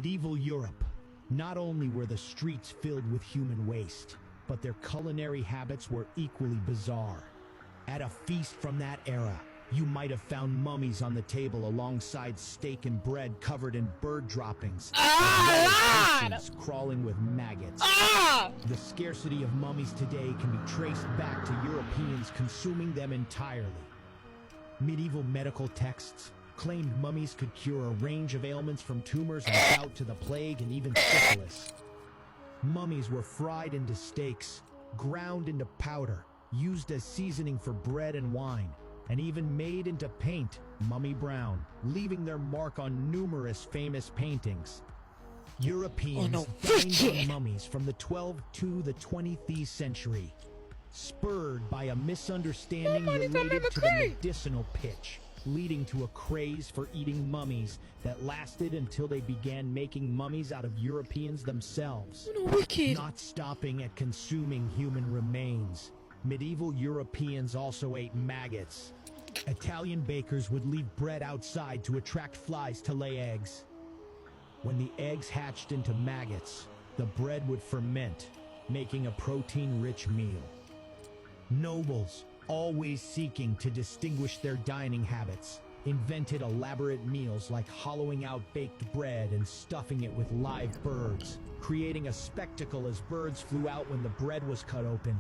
Medieval Europe. Not only were the streets filled with human waste, but their culinary habits were equally bizarre. At a feast from that era, you might have found mummies on the table alongside steak and bread covered in bird droppings, as well as crawling with maggots. The scarcity of mummies today can be traced back to Europeans consuming them entirely. Medieval medical texts claimed mummies could cure a range of ailments from tumors and gout to the plague and even syphilis. Mummies were fried into steaks, ground into powder, used as seasoning for bread and wine, and even made into paint, mummy brown, leaving their mark on numerous famous paintings. Europeans dined on mummies from the 12th to the 20th century, spurred by a misunderstanding related to the medicinal pitch, leading to a craze for eating mummies that lasted until they began making mummies out of Europeans themselves. Not stopping at consuming human remains, medieval Europeans also ate maggots. Italian bakers would leave bread outside to attract flies to lay eggs. When the eggs hatched into maggots, the bread would ferment, making a protein-rich meal. Nobles, always seeking to distinguish their dining habits, invented elaborate meals like hollowing out baked bread and stuffing it with live birds, creating a spectacle as birds flew out when the bread was cut open,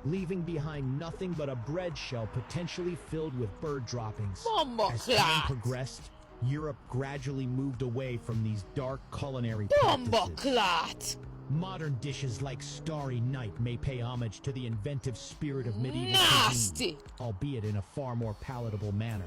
leaving behind nothing but a bread shell potentially filled with bird droppings. As time progressed, Europe gradually moved away from these dark culinary practices. Modern dishes like Starry Night may pay homage to the inventive spirit of medieval cuisine, albeit in a far more palatable manner.